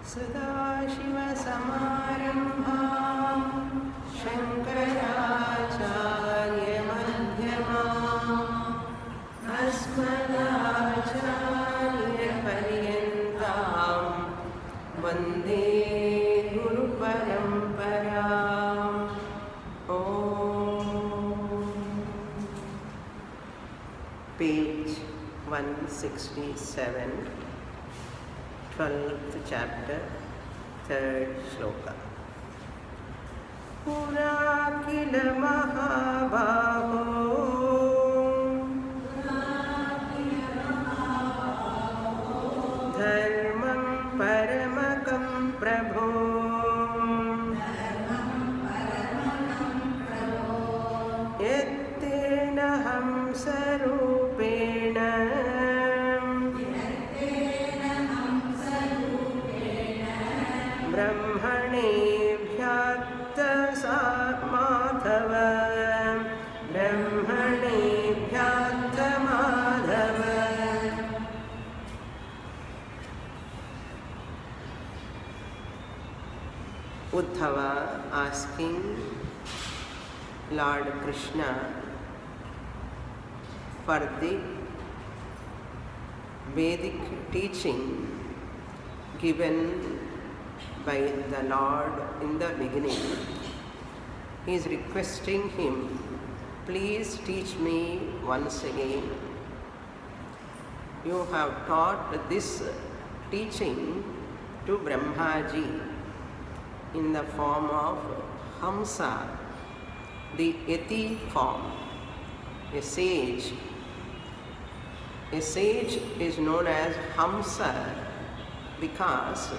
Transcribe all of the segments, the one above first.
सदाशिवसमारम्भां शङ्कराचार्यमध्यमाम् अस्मदाचार्यपर्यन्तां वन्दे गुरुपरम्पराम्. Page 167, 12th chapter, 3rd shloka. Pura kila mahabaho dharmam paramakam prabho yattena hamsarupena ब्रह्मणेभ्यात्तसा Madhav ब्रह्मणेभ्यात्त Madhav. Uddhava asking Lord Krishna for the Vedic teaching given by the Lord in the beginning. He is requesting him, please teach me once again. You have taught this teaching to Brahmaji in the form of Hamsa, the Yati form, a sage. A sage is known as Hamsa because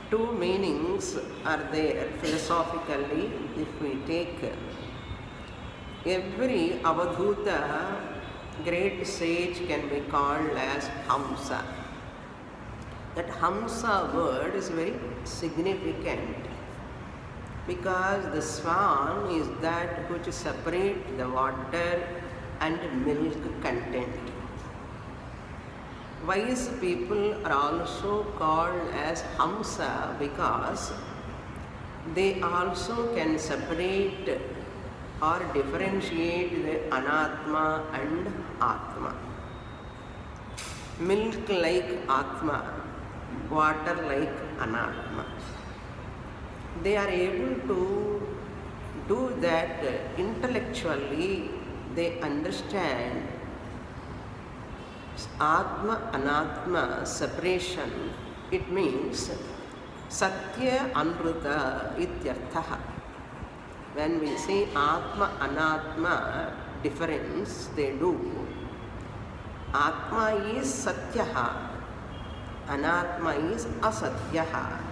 two meanings are there philosophically. If we take every Avadhuta, great sage can be called as Hamsa. That Hamsa word is very significant because the swan is that which separates the water and milk content. Wise people are also called as Hamsa because they also can separate or differentiate the Anatma and Atma. Milk like Atma, water like Anatma. They are able to do that intellectually. They understand Atma Anatma separation. It means Satya Anruta ityarthaha. When we say Atma Anatma difference, they do. Atma is Satyaha, Anatma is Asatyaha.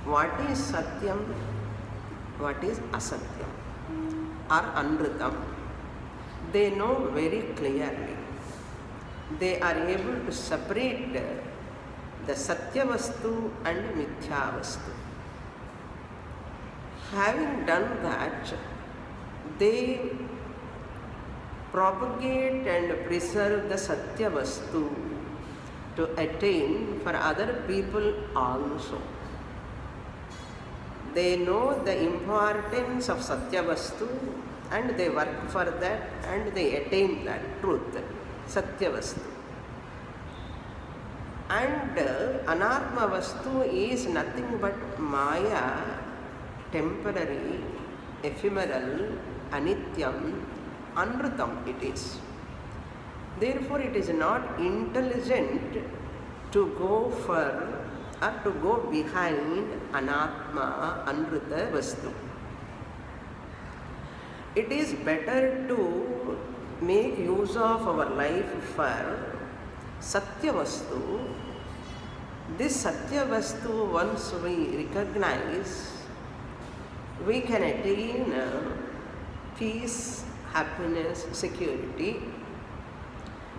What is Satyam? What is Asatyam? Or Anrutam? They know very clearly. They are able to separate the Satya Vastu and Mithya Vastu. Having done that, they propagate and preserve the Satya Vastu to attain for other people also. They know the importance of Satya Vastu and they work for that and they attain that truth. Satya Vastu. And Anatma Vastu is nothing but Maya, temporary, ephemeral, Anityam, Anrutam it is. Therefore it is not intelligent to go for or to go behind Anatma, Anruta Vastu. It is better to make use of our life for Satya Vastu. This Satya Vastu, once we recognize, we can attain peace, happiness, security.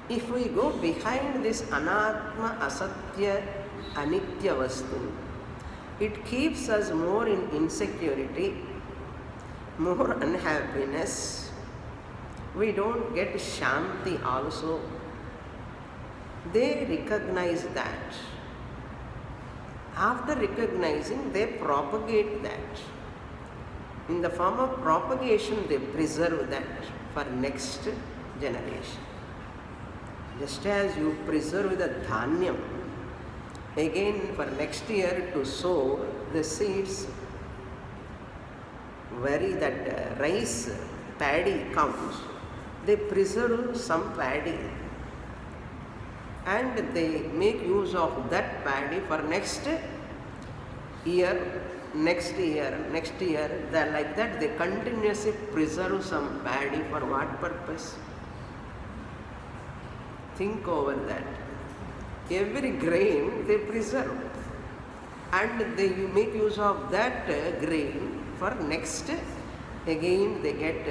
If we go behind this Anatma, Asatya, Anitya Vastu, it keeps us more in insecurity, more unhappiness. We don't get Shanti also. They recognize that. After recognizing, they propagate that. In the form of propagation, they preserve that for next generation. Just as you preserve the dhanyam, again for next year to sow the seeds, that rice paddy comes, they preserve some paddy and they make use of that paddy for next year, like that they continuously preserve some paddy. For what purpose? Think over that. Every grain they preserve and they make use of that grain for next. Again they get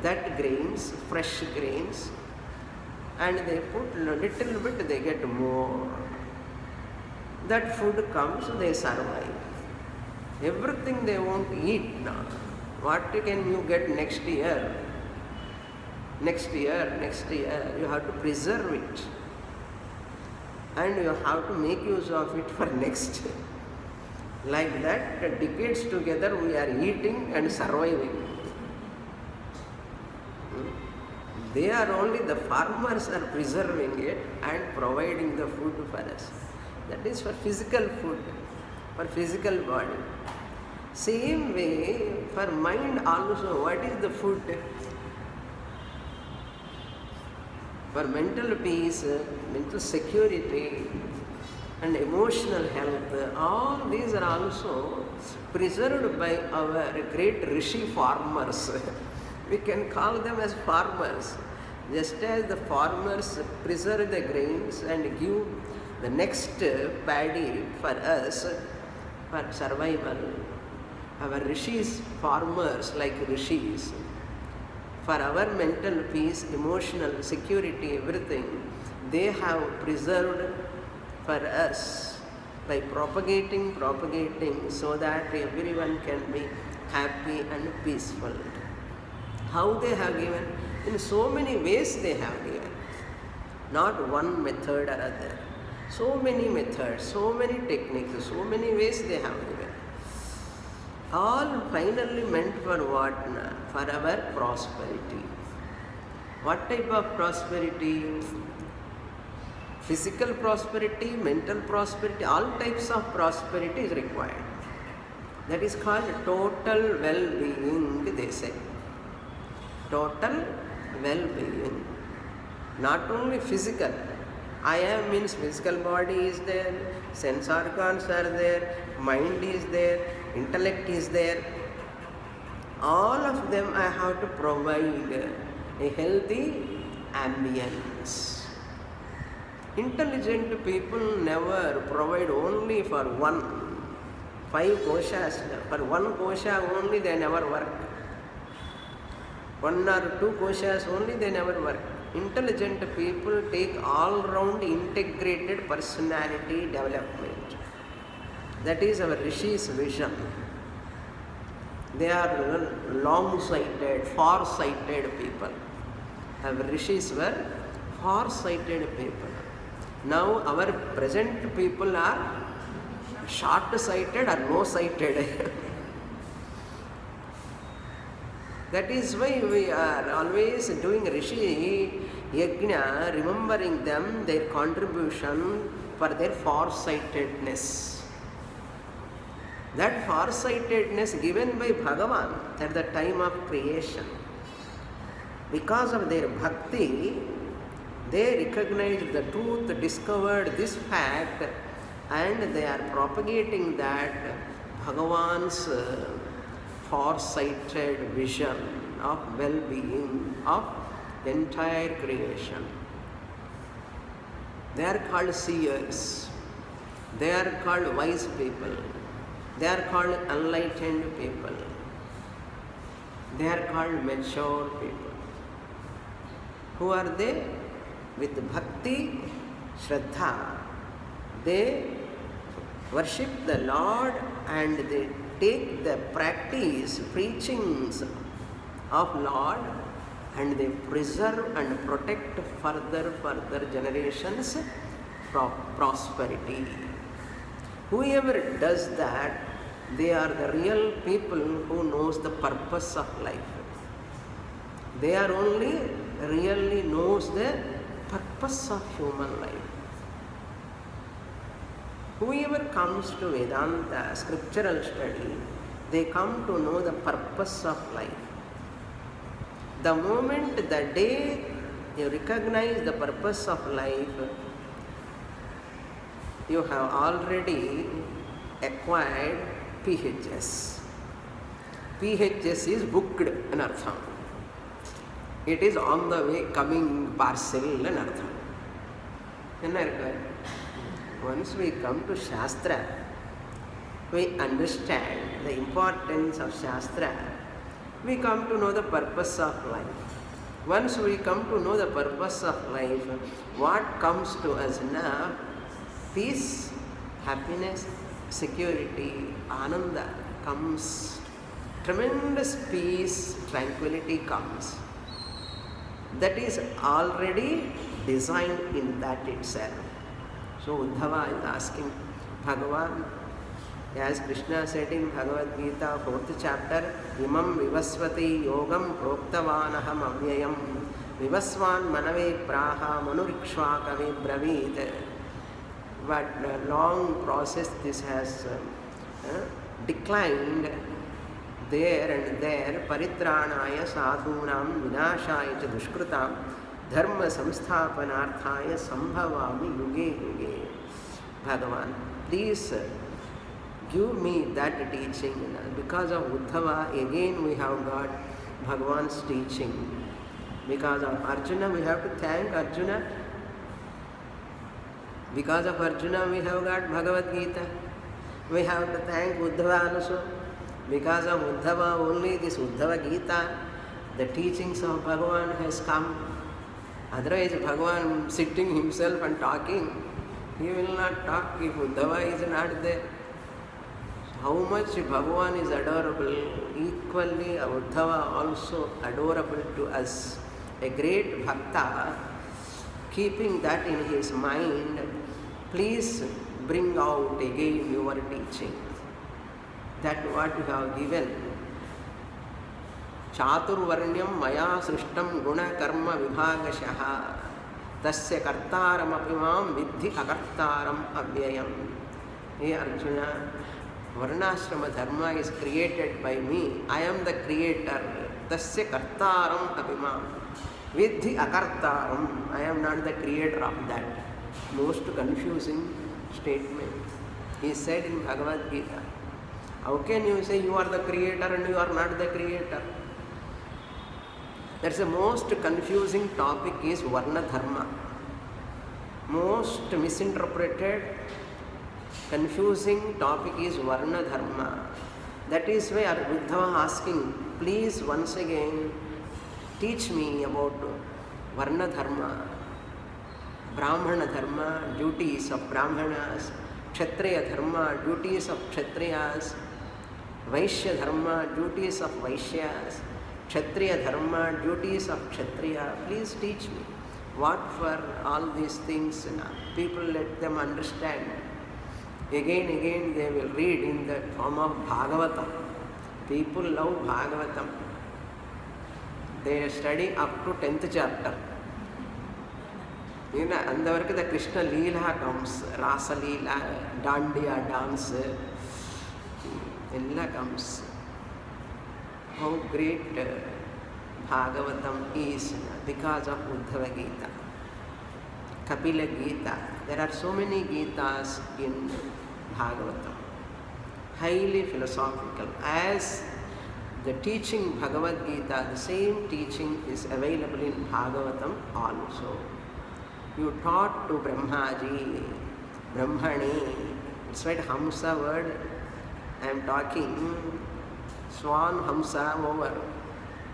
that grains, fresh grains, and they put little bit, they get more. That food comes, they survive. Everything they won't eat now. What can you get next year? Next year, you have to preserve it. And you have to make use of it for next. Like that, decades together we are eating and surviving. They are only, the farmers are preserving it and providing the food for us. That is for physical food, for physical body. Same way for mind also, what is the food? For mental peace, mental security and emotional health, all these are also preserved by our great rishi farmers. We can call them as farmers. Just as the farmers preserve the grains and give the next paddy for us for survival, our rishis, farmers like rishis, for our mental peace, emotional security, everything, they have preserved for us by propagating so that everyone can be happy and peaceful. How they have given? In so many ways they have given. Not one method or other. So many methods, so many techniques, so many ways they have given. All finally meant for what? For our prosperity. What type of prosperity? Physical prosperity, mental prosperity, all types of prosperity is required. That is called total well-being, they say. Total well-being. Not only physical. I am means physical body is there, sense organs are there, mind is there, intellect is there. All of them I have to provide a healthy ambience. Intelligent people never provide only for 5 koshas. For 1 kosha only they never work. 1 or 2 koshas only they never work. Intelligent people take all-round integrated personality development. That is our Rishi's vision. They are long-sighted, far-sighted people. Our Rishis were far-sighted people. Now our present people are short-sighted or no-sighted. That is why we are always doing Rishi Yajna, remembering them, their contribution for their far-sightedness. That far-sightedness given by Bhagavan at the time of creation. Because of their bhakti, they recognized the truth, discovered this fact, and they are propagating that Bhagavan's far-sighted vision of well-being of entire creation. They are called seers. They are called wise people. They are called enlightened people. They are called mature people. Who are they? With bhakti, shraddha, they worship the Lord and they take the practice, preachings of Lord, and they preserve and protect further generations prosperity. Whoever does that, they are the real people who knows the purpose of life. They are only really knows the purpose of human life. Whoever comes to Vedanta, scriptural study, they come to know the purpose of life. The moment, the day you recognize the purpose of life, you have already acquired PHS. PHS is booked in artham. It is on the way coming parcel in artham. Once we come to Shastra, we understand the importance of Shastra. We come to know the purpose of life. Once we come to know the purpose of life, what comes to us now? Peace, happiness, security, ananda comes. Tremendous peace, tranquility comes. That is already designed in that itself. So Uddhava is asking Bhagavan, as Krishna said in Bhagavad Gita, 4th chapter, Imam vivasvati yogam proktavanaham avyayam vivasvan manave praha manurikshvakave bravit. But long process this has declined there and there. Paritranaya sadhunam vinashaya cha dushkrutam dharma samsthapanarthaya sambhavami yuge yuge. Bhagavan, please give me that teaching. Because of Uddhava, again we have got Bhagavan's teaching. Because of Arjuna, we have to thank Arjuna. Because of Arjuna, we have got Bhagavad Gita. We have to thank Uddhava also. Because of Uddhava, only this Uddhava Gita, the teachings of Bhagavan has come. Otherwise, Bhagavan sitting himself and talking, he will not talk if Uddhava is not there. How much Bhagavan is adorable, equally Uddhava also adorable to us. A great bhakta, keeping that in his mind, please bring out again your teaching. That what you have given. Chaturvarnyam maya srishtam guna karma vibhagashaha tasya kartaram apimam vidhi akartaram avyayam. Hey Arjuna, Varnashrama dharma is created by me. I am the creator. Tasya kartaram apimam vidhi akartaram. I am not the creator of that. Most confusing statement. He said in Bhagavad Gita. How can you say you are the creator and you are not the creator? That's the most confusing topic is Varna Dharma. Most misinterpreted, confusing topic is Varna Dharma. That is why Uddhava asking, please once again teach me about Varna Dharma, Brahmana Dharma, duties of Brahmanas, Kshatriya Dharma, duties of Kshatriyas, Vaishya Dharma, duties of Vaishyas, Kshatriya Dharma, duties of Kshatriya. Please teach me. What for all these things? People let them understand. Again they will read in the form of Bhagavatam. People love Bhagavatam. They study up to 10th chapter. And the Krishna Leela comes, Rasa Leela, Dandiya dance, Ella comes. How great Bhagavatam is because of Uddhava Gita, Kapila Gita. There are so many Gitas in Bhagavatam, highly philosophical. As the teaching Bhagavad Gita, the same teaching is available in Bhagavatam also. You taught to Brahmaji, Brahmani, it's right Hamsa word. I am talking Swan Hamsa over.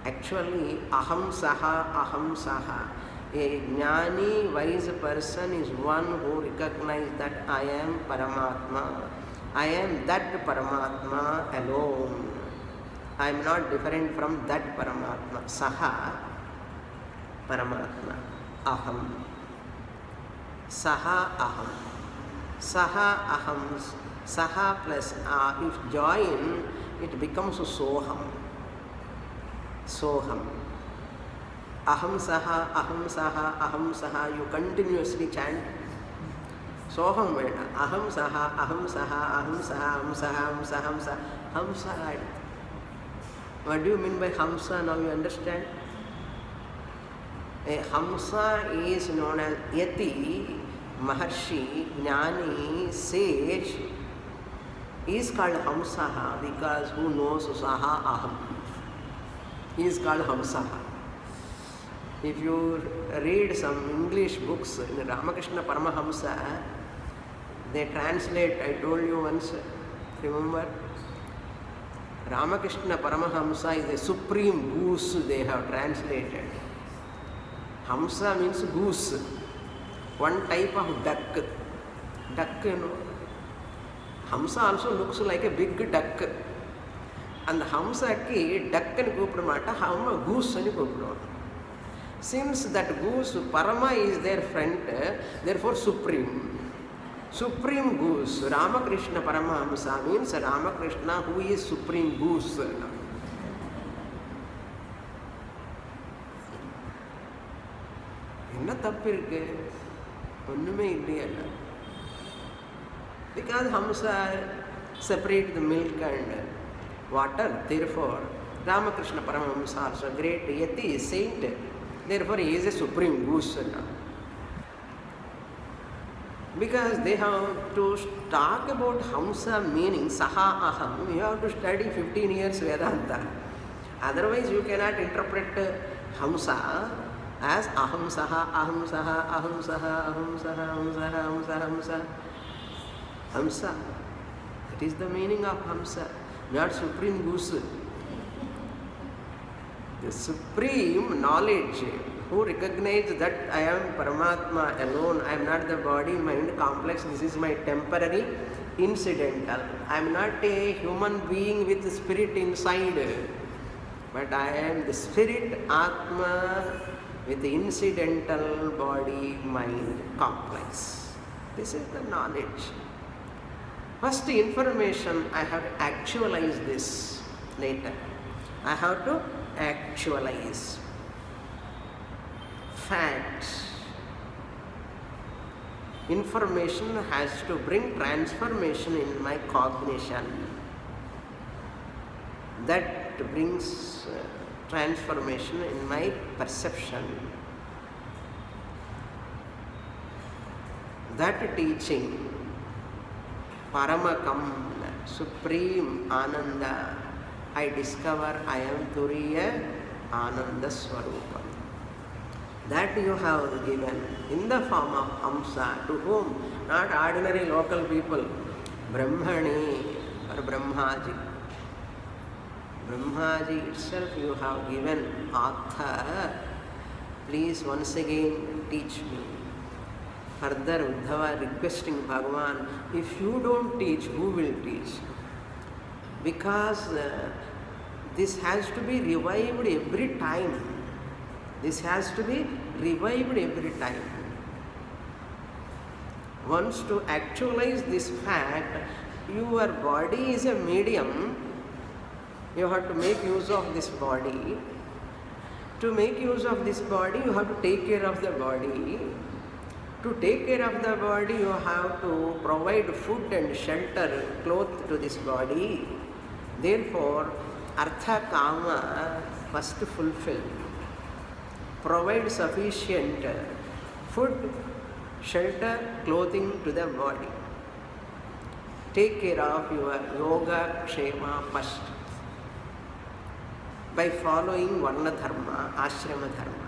Actually, Aham Saha. A jnani, wise person is one who recognizes that I am Paramatma. I am that Paramatma alone. I am not different from that Paramatma. Saha, Paramatma. Aham. Saha Aham. Saha aham, saha plus if join, it becomes soham. Soham. Aham saha, aham saha, aham saha. You continuously chant. Soham veda. Aham saha, aham saha, aham saha, aham saha, aham saha, aham saha. Hamsa. What do you mean by Hamsa? Now you understand? A Hamsa is known as Yati, Maharshi, Jnani, Sage is called Hamsaha because who knows Saha Aham. He is called Hamsaha. If you read some English books in Ramakrishna Paramahamsa, they translate, I told you once, remember? Ramakrishna Paramahamsa is a supreme goose they have translated. Hamsa means goose, one type of duck. Duck, you know. Hamsa also looks like a big duck. And Hamsa ki duck ani koopidamata, Hamma goose ani koopidam. Since that goose, Parama is their friend, therefore supreme. Supreme goose, Ramakrishna Paramahamsa means Ramakrishna who is supreme goose. என்ன தப்பு இருக்கு? ஒன்றுமே இல்லையல்ல. Because Hamsa separate the milk and water, therefore Ramakrishna Paramahamsa also great yati, saint, therefore he is a supreme goose. Because they have to talk about Hamsa meaning Saha Aham, you have to study 15 years Vedanta. Otherwise you cannot interpret Hamsa as Aham Saha, Aham Saha, Aham Saha, Aham Saha, Aham Saha, Aham Saha, Aham Saha. Hamsa. That is the meaning of Hamsa, not supreme goose. The supreme knowledge who recognize that I am Paramatma alone, I am not the body, mind complex, this is my temporary, incidental. I am not a human being with spirit inside, but I am the spirit, Atma, with the incidental body, mind complex. This is the knowledge. First information, I have to actualize this later. I have to actualize. Fact. Information has to bring transformation in my cognition. That brings transformation in my perception. That teaching, Paramakam, supreme Ananda, I discover I am Turiya Ananda Swarupa. That you have given in the form of Hamsa, to whom? Not ordinary local people, Brahmani or Brahmaji. Brahmaji itself you have given, Atha, please once again teach me. Further Uddhava requesting Bhagavan, if you don't teach, who will teach? Because this has to be revived every time. This has to be revived every time. Once to actualize this fact, your body is a medium. You have to make use of this body. To make use of this body, you have to take care of the body. To take care of the body, you have to provide food and shelter, cloth to this body. Therefore, Artha Kama must fulfill. Provide sufficient food, shelter, clothing to the body. Take care of your yoga kshema first by following Varna Dharma, Ashrama Dharma.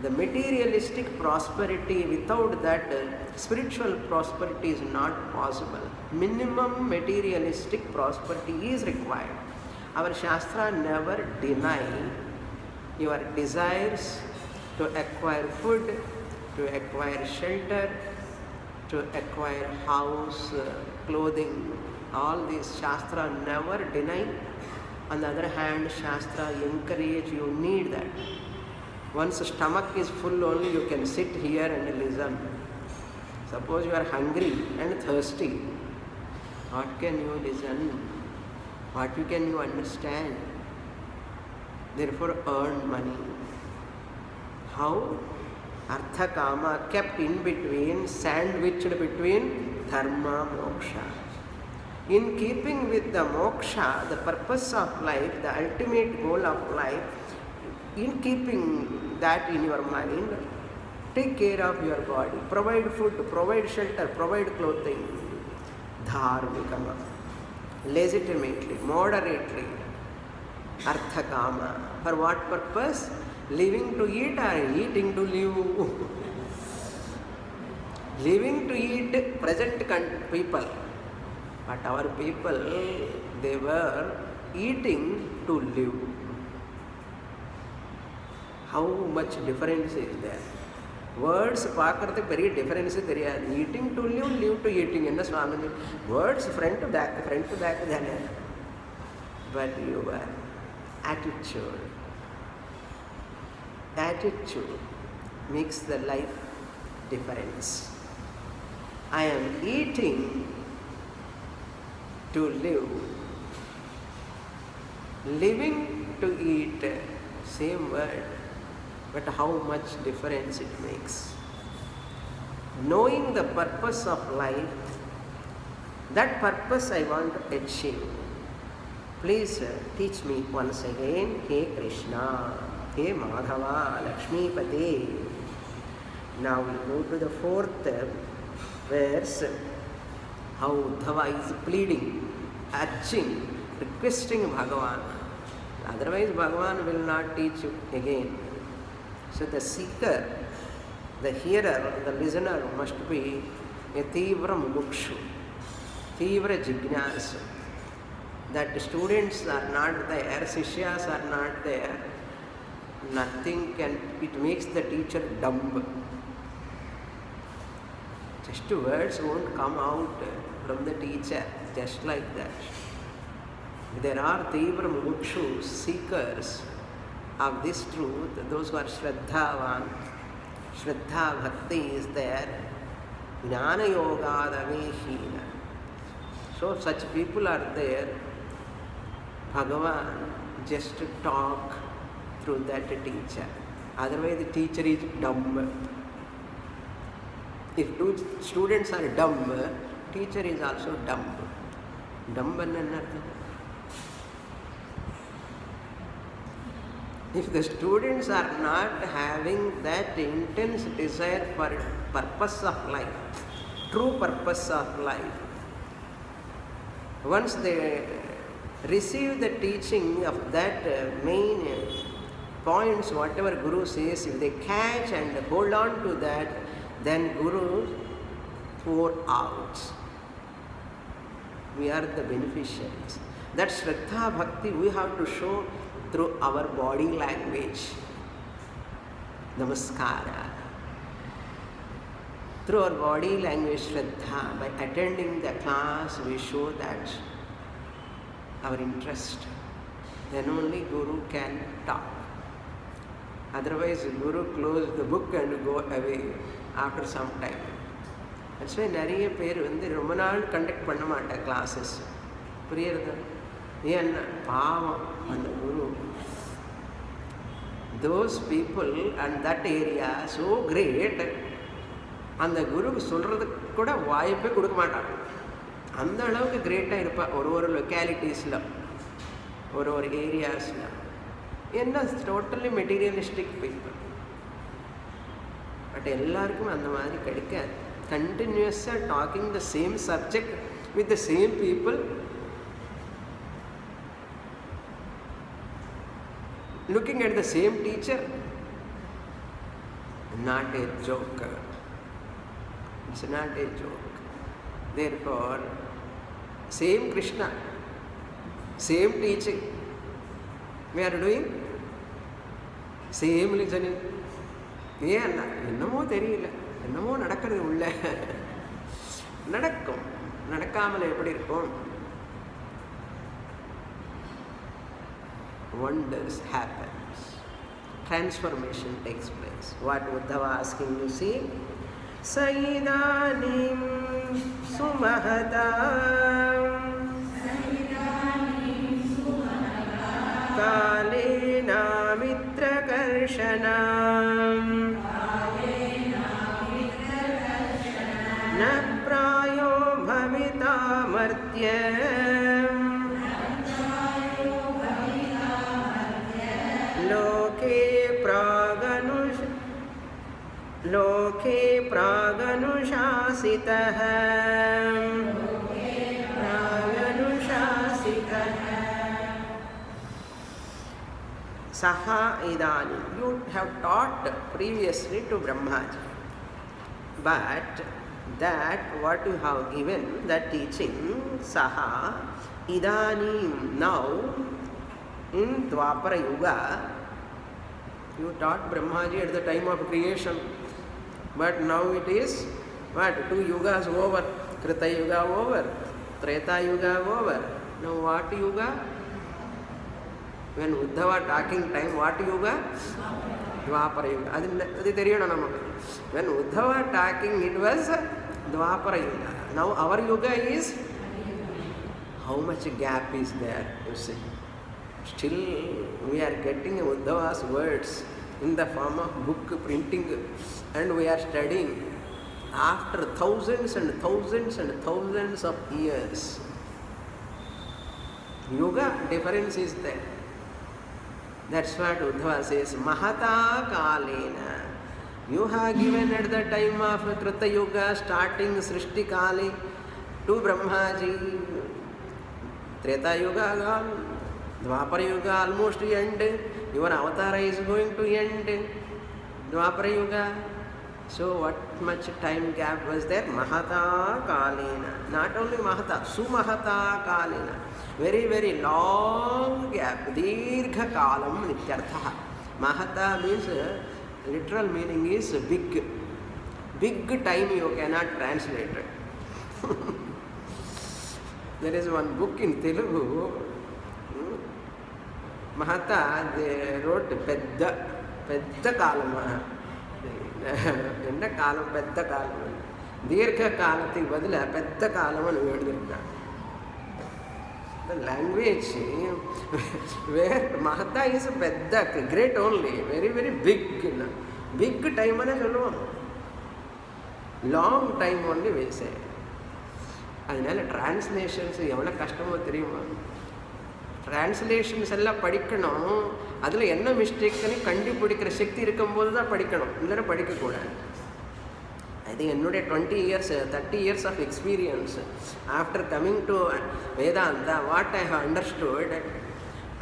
The materialistic prosperity, without that, spiritual prosperity is not possible. Minimum materialistic prosperity is required. Our Shastra never deny your desires to acquire food, to acquire shelter, to acquire house, clothing. All these Shastra never deny. On the other hand, Shastra encourage you need that. Once the stomach is full only, you can sit here and listen. Suppose you are hungry and thirsty. What can you listen? What can you understand? Therefore earn money. How? Artha kama kept in between, sandwiched between dharma, moksha. In keeping with the moksha, the purpose of life, the ultimate goal of life, in keeping that in your mind, take care of your body, provide food, provide shelter, provide clothing, dharmikama, legitimately, moderately, artha kama. For what purpose? Living to eat or eating to live? Living to eat, present people. But our people, they were eating to live. How much difference is there? Words பார்க்கறதுக்கு பெரிய difference தெரியாது. Eating to live, live to eating என்ன சுவாமி? Words front to back தானே. But your attitude makes the life difference. I am eating to live, living to eat, same word, but how much difference it makes. Knowing the purpose of life, that purpose I want to achieve. Please teach me once again. He Krishna, He Madhava, Lakshmipati. Now we go to the fourth verse. How Uddhava is pleading, urging, requesting Bhagavan. Otherwise Bhagavan will not teach you again. So the seeker, the hearer, the listener must be a Tivra Mumukshu, Tivra Jignasu. That students are not there, Sishyas are not there, nothing can, it makes the teacher dumb. Just words won't come out from the teacher, just like that. There are Tivra Mumukshus, seekers of this truth, those who are Shraddhavan, Shraddha Bhakti is there, Jnana Yoga Davehina. So such people are there. Bhagavan just talk through that teacher. Otherwise the teacher is dumb. If two students are dumb, teacher is also dumb. Dumb another. If the students are not having that intense desire for purpose of life, true purpose of life, once they receive the teaching of that main points, whatever Guru says, if they catch and hold on to that, then Guru pour out. We are the beneficiaries. That Shraddha Bhakti we have to show through our body language. Namaskara. Through our body language, Shraddha, by attending the class, we show that our interest. Then only Guru can talk. Otherwise, Guru close the book and go away after some time. That's why நிறைய பேர் ரொம்ப நாள் conduct பண்ண மாட்டேன் classes. புரியுறது? ஏன்னா பாவம் அந்த குரு. Those people and that area so great, அந்த குருக்கு சொல்கிறதுக்கு கூட வாய்ப்பே கொடுக்க மாட்டாங்க. அந்த அளவுக்கு கிரேட்டாக இருப்பாள் ஒரு லொக்காலிட்டிஸில், ஒரு ஏரியாஸில். என்ன டோட்டலி மெட்டீரியலிஸ்டிக் பீப்புள். பட் எல்லாருக்கும் அந்த மாதிரி கிடைக்காது. கண்டினியூஸாக docking the same subject with the same people, looking at the same teacher, not a joke. It's not a joke. Therefore, same Krishna, same teaching, we are doing same listening. ஏன் என்னமோ தெரியல, என்னமோ நடக்கிறது உள்ள. நடக்கும், நடக்காமல் எப்படி இருக்கும்? Wonders happens, transformation takes place. What Uddhava asking, you see, स इदानीं सुमहता कालेनामित्रकर्षणा न प्रायो भवितामर्त्य लोके प्रागनुशासितः Saha idani. You have taught previously to Brahmaji, but that what you have given, that teaching, Saha idanim, now in Dwapara Yuga, you taught Brahmaji at the time of creation, but now it is what? 2 yugas over, Krita Yuga over, Treta Yuga over. Now what Yuga? When Uddhava talking time, what Yuga? Dwapara Yuga. Adi theriyana namakku. When Uddhava talking, it was Dwapara Yuga. Now our Yuga is, how much gap is there, you see. Still we are getting Uddhava's words in the form of book printing, and we are studying after thousands and thousands and thousands of years. Yuga difference is there. That's what Uddhava says, Mahata Kalena. You have given at the time of Krita Yuga, starting Srishti Kali, to Brahmaji. Treta Yuga gone, Dwapara Yuga almost end. Your avatar is going to end. Dwapara Yuga. So what much time gap was there? Mahata Kalena. Not only Mahata, Sumahata Kalena. Very, very long gap. Dirgha Kalam Nityartha. Mahata means, literal meaning is big. Big time you cannot translate it. There is one book in Telugu. Mahata, they wrote Pedda Kalama. Enna Kalam, Pedda Kalama. Dirgha Kalati Badala, Pedda Kalama Vedurga. The language where Mahata is Pedda, great only, very, very big. Big time ane solluvom. Long time only we say. அதனால translations எவ்வளோ கஷ்டமோ தெரியுமா? Translations எல்லாம் படிக்கணும், அதில் என்ன மிஸ்டேக்குன்னு கண்டுபிடிக்கிற சக்தி இருக்கும்போது தான் படிக்கணும், இல்லைன்னா படிக்கக்கூடாது. அது என்னுடைய 20 years, 30 years of experience after coming to Vedanta, what I have understood,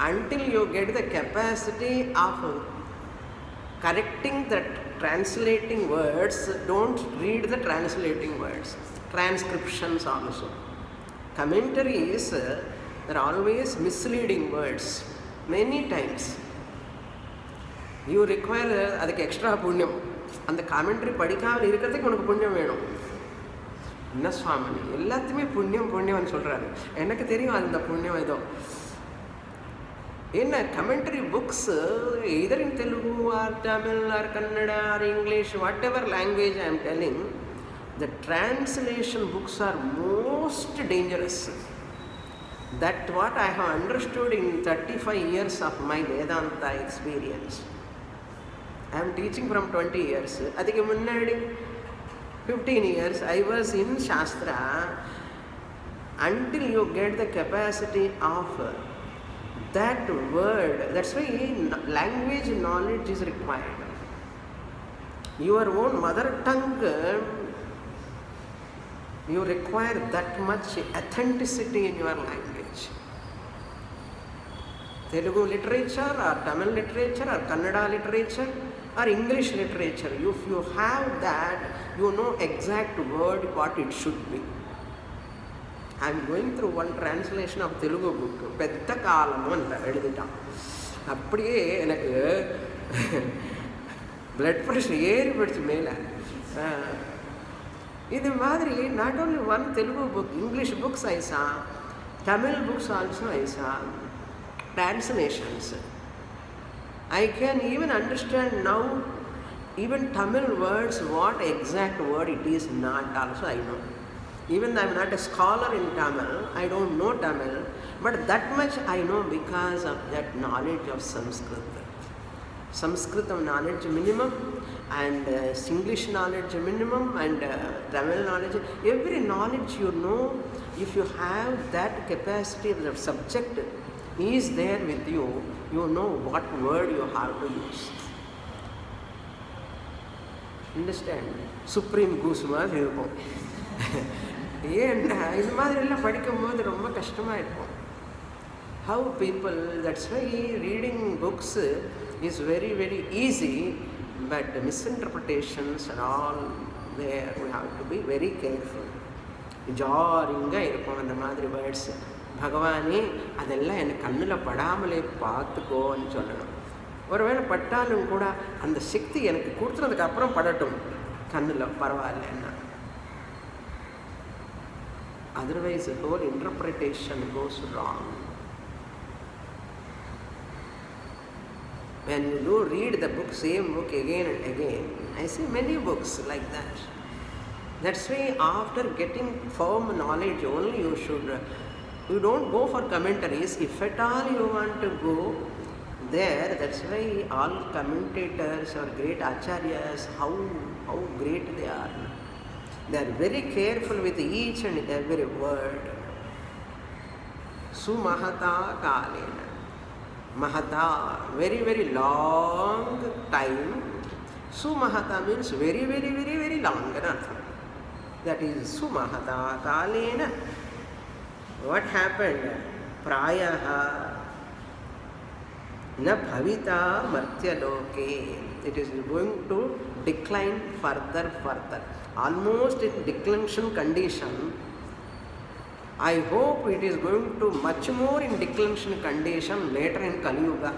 until you get the capacity of correcting the translating words, don't read the translating words. Transcriptions also. Commentaries, there are always misleading words. Many times. You require adukku extra punyam. அந்த commentary படிக்காமல் இருக்கிறதுக்கு உனக்கு புண்ணியம் வேணும். என்ன சுவாமி எல்லாத்தையுமே புண்ணியம் புண்ணியம்னு சொல்கிறாரு. எனக்கு தெரியும் அந்த புண்ணியம் ஏதோ. என்ன commentary books either in Telugu or Tamil or Kannada or English, whatever language I am telling, the translation books are most dangerous. That what I have understood in 35 years of my Vedanta experience. I am teaching from 20 years. Adike munnadi 15 years I was in Shastra. Until you get the capacity of that word, that's why language knowledge is required. Your own mother tongue, you require that much authenticity in your language. Telugu literature or Tamil literature or Kannada literature or English literature, if you have that, you know exact word what it should be. I am going through one translation of Telugu book, Pedda Kalam anta edutittan. அப்படியே எனக்கு blood pressure ஏறி போயிடுச்சு மேலே. இது மாதிரி not only one Telugu book, English books I saw, Tamil books also I saw, translations. I can even understand now Even Tamil words, what exact word it is not also I know. Even though I am not a scholar in Tamil, I don't know Tamil, but that much I know because of that knowledge of Sanskrit. Sanskritam knowledge minimum, and English knowledge minimum, and Tamil knowledge. Every knowledge you know, if you have that capacity of the subject is there with you, you know what word you have to use. Understand? Supreme goose மாதிரி இருக்கும். ஏன்னா இது மாதிரிலாம் படிக்கும்போது ரொம்ப கஷ்டமாக இருக்கும். How people, that's why reading books is very, very easy, but misinterpretations are all there. We have to be very careful. ஜாரிங்காக இருக்கும் அந்த மாதிரி வேர்ட்ஸ். பகவானே அதெல்லாம் எனக்கு கண்ணில் படாமலே பார்த்துக்கோன்னு சொல்லணும். ஒருவேளை பட்டாலும் கூட அந்த சக்தி எனக்கு கொடுத்துறதுக்கு அப்புறம் படட்டும் கண்ணில், பரவாயில்லன்னா. Otherwise the whole interpretation goes wrong. When you do read the book, same book again and again, I see many books like that. That's why after getting firm knowledge only you don't go for commentaries. If at all you want to go there, that's why all commentators or great acharyas, how great they are. They are very careful with each and every word. Sumahata kalena. Mahata, very, very long time. Sumahata means very, very, very, very long. That is Sumahata kalena. What happened? Prayaha na bhavita martyaloke. It is going to decline further. Almost in declension condition. I hope it is going to much more in declension condition later in Kali Yuga.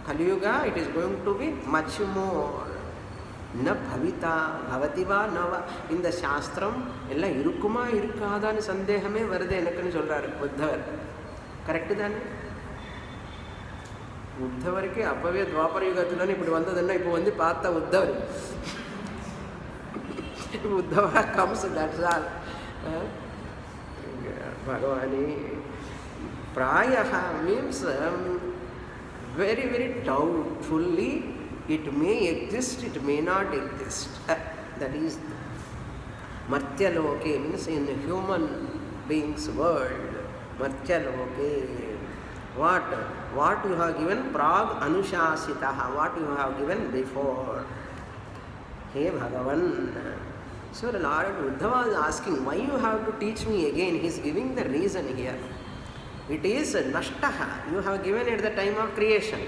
Kali Yuga, it is going to be much more. Na bhavita, bhavati va nava. இந்த சாஸ்திரம் எல்லாம் இருக்குமா இருக்காதான்னு சந்தேகமே வருது எனக்குன்னு சொல்றாரு புத்தவர். Correct தானே? உத்தவருக்கு அப்பவே துவாபர யுகத்துலன்னு இப்படி வந்ததுன்னா இப்போ வந்து பார்த்தா உத்தவர். Uddhava comes, that's all. Bhagavani, prayaha means very, very doubtfully. It may exist, it may not exist. That is Martyaloke, means in human beings world. Martyaloke. What you have given prag anushasitaha, what you have given before. Hey Bhagavan. So the Lord Uddhava is asking, why you have to teach me again? He is giving the reason here. It is nashtaha. You have given at the time of creation.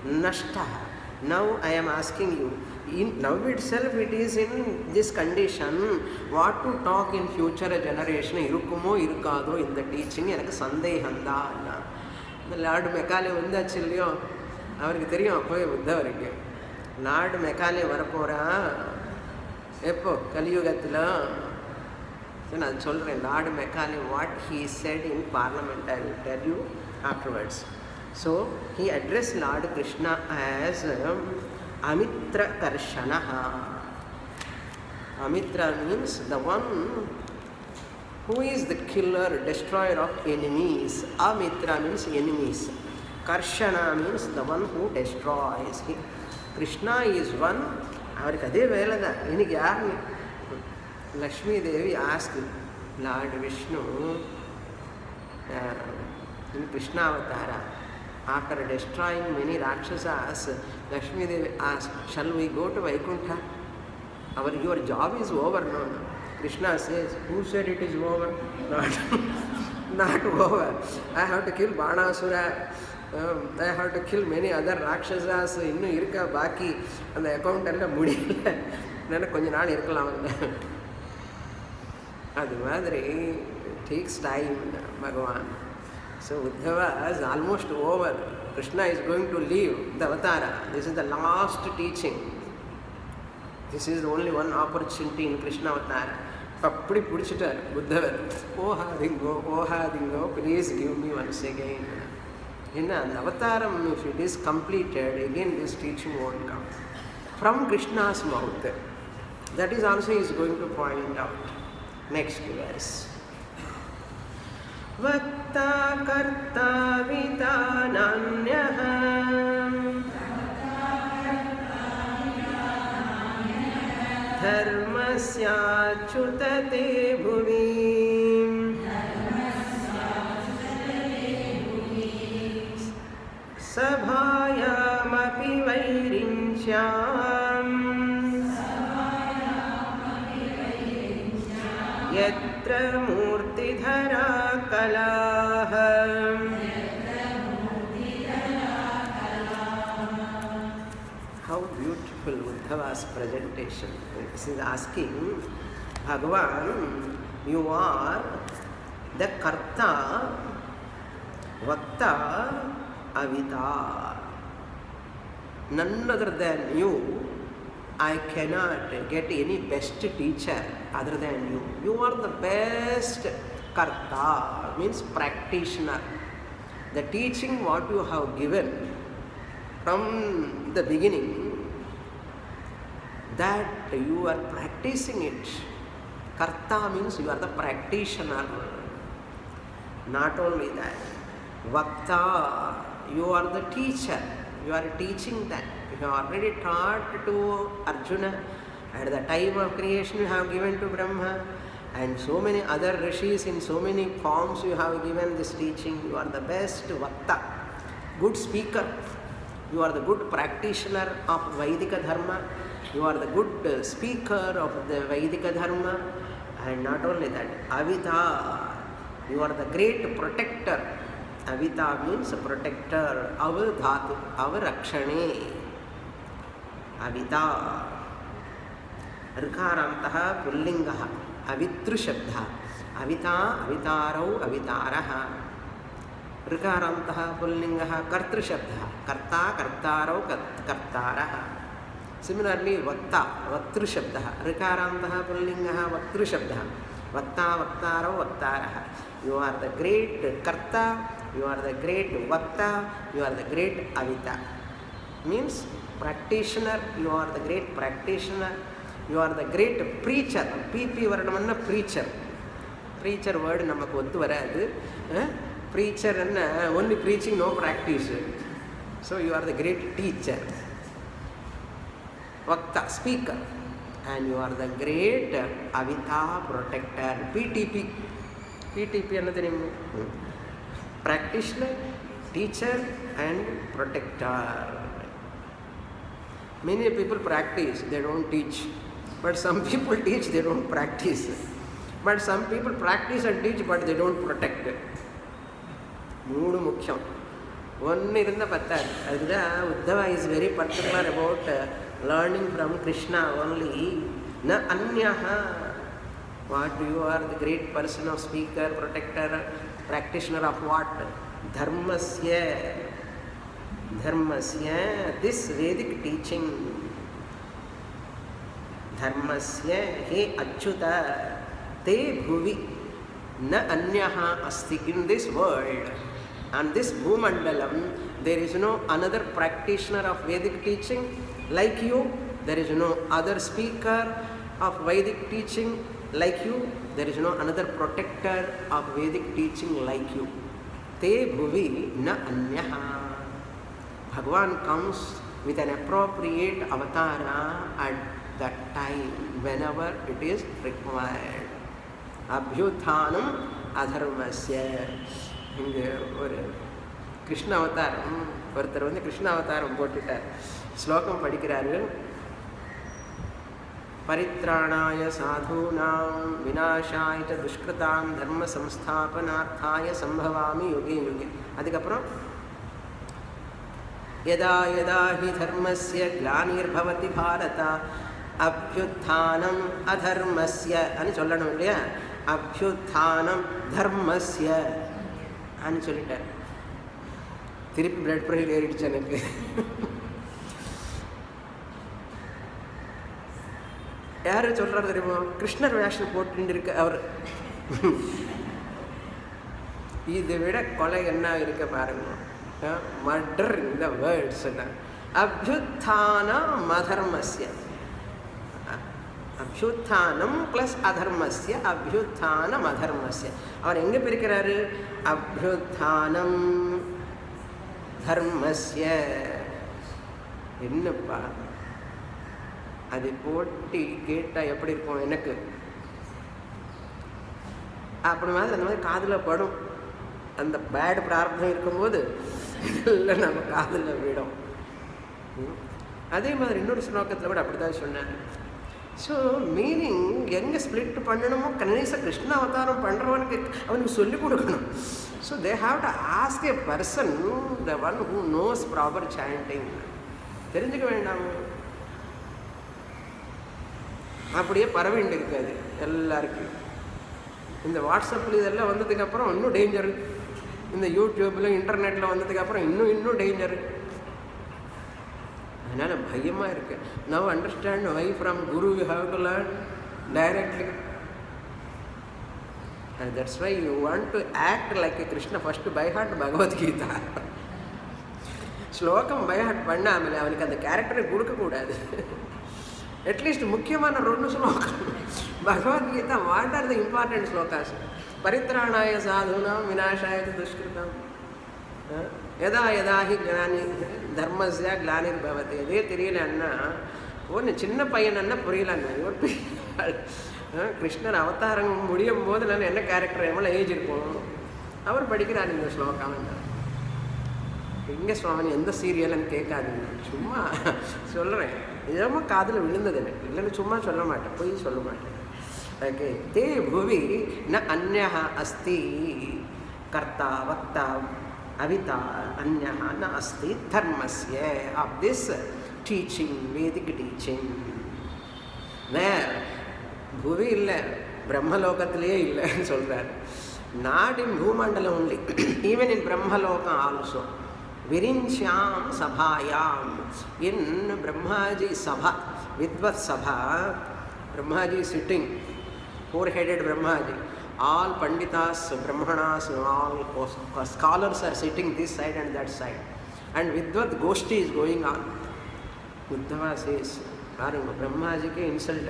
Nashtaha. Now I am asking you, now itself it is in this condition. What to talk in future generation? Irukumo irukado in the teaching. எனக்கு சந்தேகந்தா. இந்த Lord Macaulay வந்தாச்சு இல்லையோ, அவருக்கு தெரியும் அப்போவே உத்தவருக்கு. Lord Macaulay வரப்போகிறா எப்போ கலியுகத்தில். நான் சொல்கிறேன் Lord Macaulay what he said in parliament. I will tell you afterwards. So he address Lord Krishna as அமித்ர கர்ஷனா. Amitra means the one who is the killer, destroyer of enemies. Amitra means enemies. Karshana means the one who destroys. Krishna is one. அவருக்கு அதே வேலை தான். இன்னைக்கு யாருன்னு Lakshmi Devi ask Lord Vishnu in Krishna Avatara, after destroying many Rakshasas, Lakshmi Devi asked, shall we go to Vaikuntha? Your job is over now. Krishna says, who said it is over? Not over. I have to kill Banasura. I have to kill many other Rakshasas. இன்னும் இருக்கா பாக்கி அந்த account எல்லாம் முடியல. நான் கொஞ்ச நாள் இருக்கலாம். அது மாதிரி takes time, Bhagavan. So Uddhava is almost over. Krishna is going to leave the avatara. This is the last teaching. This is the only one opportunity in Krishna avatara. அப்படி பிடிச்சிட்டார் புத்தவர். ஓஹாதிங்கோ please give me once again. ஏன்னா அந்த அவதாரம் if it is completed, again this teaching won't come. from Krishna's mouth. That is also he is going to point out. Next verse. Vakta karta vitananyah dharmasyachyutate bhuvi sabhayamapi vairincham yatra murtidhara kalaha. How beautiful Uddhava's presentation. This is asking, Bhagavan, you are the Karta, Vakta, Avita. None other than you, I cannot get any best teacher other than you. You are the best Karta, means practitioner. The teaching what you have given from the beginning, that you are practicing it. Karta means you are the practitioner. Not only that, Vakta, you are the teacher. You are teaching that. You have already taught to Arjuna. At the time of creation you have given to Brahma. And so many other rishis in so many forms you have given this teaching. You are the best Vakta, good speaker. You are the good practitioner of Vaidika Dharma. You are the good speaker of the Vaidika Dharma. And not only that, Avita, you are the great protector. Avita means protector. Avadhatu, avarakshane. Avita. Rikarantaha pullingaha. Avitru shabdha. Avita, avitarau, avitaraha. Rikarantaha pullingaha kartru shabdha. Karta, kartarau, kartaraha. Similarly, Vakta, Vaktru shabdha. Rikarantaha pullingaha Vaktru shabdha. Vakta, Vaktarau, Vaktaraha. You are the great Karta, you are the great Vakta, you are the great Avita. Means practitioner, you are the great practitioner, you are the great preacher. PP varanamanna preacher. Preacher word namakku ottu varadu. Preacher and only preaching, no practice. So you are the great teacher. Vakta, speaker. And you are the great Avita, protector. PTP. PTP another name. Practitioner, teacher and protector. Many people practice, they don't teach. But some people teach, they don't practice. But some people practice and teach, but they don't protect. Moodu mukhyam. One irundha pattadu. Adha Uddhava is very particular about learning from Krishna only. Na anyaha. What you are the great person of speaker, protector, practitioner of what? Dharmasya. Dharmasya, this Vedic teaching. Dharmasya, he achyuta, te bhuvi, na anyaha asti. In this world, on this bhumandalam, there is no another practitioner of Vedic teaching like you. There is no other speaker of Vedic teaching like you. There is no another protector of Vedic teaching like you. Te bhuvi na anyaha. Bhagavan comes with an appropriate avatara at that time, whenever it is required. Abhyuthanam adharmasya. Krishna avataram, ஒருத்தர் வந்து கிருஷ்ண அவதாரம் போட்டுட்டார். ஸ்லோகம் படிக்கிறார்கள். परित्राणाय साधूनां विनाशाय च दुष्कृतां धर्म संस्थापनार्थाय संभवामि युगे युगे. அதுக்கப்புறம் यदा यदा हि धर्मस्य ग्लानिर्भवति भारत अभ्युत्थानम् अधर्मस्य అని சொல்லணும் இல்லையா? அभ्युत्थानम् धर्मस्य అని சொல்லிட்டார். திருப்பி பிளட் ப்ரெஷர் ஏறிடுச்சு எனக்கு. யார் சொல்கிறார் தெரியுமா? கிருஷ்ணர் வேஷம் போட்டு இருக்க அவர். இதை விட கொலை என்ன இருக்க பாருங்க. மர்டர் இந்த வேர்ட்ஸ் என்ன அபியுத்தானமதர்மஸ்ய. அபியுத்தானம் ப்ளஸ் அதர்மஸ்ய அபியுத்தானம் அதர்மஸ்ய. அவர் எங்கே பிரிக்கிறாரு? அபியுத்தானம் தர்மஸ்ய. என்னப்பா அது போட்டி கேட்டால் எப்படி இருக்கும் எனக்கு? அப்படி மாதிரி அந்த மாதிரி காதில் படும். அந்த பேட் பிரார்த்தம் இருக்கும்போது இல்லை நம்ம காதில் விடும். அதே மாதிரி இன்னொரு ஸ்லோகத்தில் கூட அப்படி தான் சொன்னார். ஸோ மீனிங் எங்கே ஸ்ப்ளிட் பண்ணணுமோ கணேச கிருஷ்ண அவதாரம் பண்ணுறவனுக்கு அவனுக்கு சொல்லிக் கொடுக்கணும். So they have to ask a person the one who knows proper sanding. தெரிஞ்சுக்க வேண்டாம். அப்படியே பரவிண்டு இருக்காது எல்லாருக்கும். இந்த வாட்ஸ்அப்பில் இதெல்லாம் வந்ததுக்கப்புறம் இன்னும் டேஞ்சரு. இந்த யூடியூப்பில் இன்டர்நெட்டில் வந்ததுக்கப்புறம் இன்னும் டேஞ்சரு. அதனால் பயமாக இருக்குது. Now understand why from guru you have to learn directly. And that's why you want to act like a Krishna. First by heart Bhagavad Gita ஸ்லோகம் பை ஹார்ட் பண்ணாமல் அவனுக்கு அந்த கேரக்டரை கொடுக்கக்கூடாது. அட்லீஸ்ட் முக்கியமான 2 ஸ்லோகம் Bhagavad Gita. What are the important slokas? பரித்ராணாய சாதுனாம் விநாசாய துஷ்கிருதம் யதா யதா ஹி ஞானி தர்மஸ்ய கிளானிர் பவதி. எதே தெரியலன்னா ஒன்று சின்ன பையனா புரியலன்னா ஒரு கிருஷ்ணர் அவதாரம் முடியும் போது நான் என்ன கேரக்டர் எவ்வளோ ஏஜ் இருக்கும் அவர் படிக்கிறார் இந்த ஸ்லோகம். எங்கே சுவாமி எந்த சீரியல்னு கேட்காதுங்க, சும்மா சொல்கிறேன். இதமா காதில் விழுந்தது எனக்கு, இல்லைன்னு சும்மா சொல்ல மாட்டேன், போய் சொல்ல மாட்டேன். ஓகே. தே புவி ந அந்யஹ அஸ்தி கர்த்தா வக்தா அவிதா அந்யஹ ந அஸ்தி தர்மஸ்ய. Of this teaching, Vedic teaching where புவி இல்லை, பிரம்மலோகத்திலேயே இல்லைன்னு சொல்கிறார். நாட் இன் பூமண்டலம் only, even in Brahmalokam also. விரிஞ்சாம் சபாயாம், in Brahmaji Sabha, Vidvat Sabha, Brahmaji is sitting, four-headed Brahmaji, all Panditas, Brahmanas, all scholars are sitting this side and that side, and Vidvat Goshti is going on. Uddhava says, Brahmaji ke insult,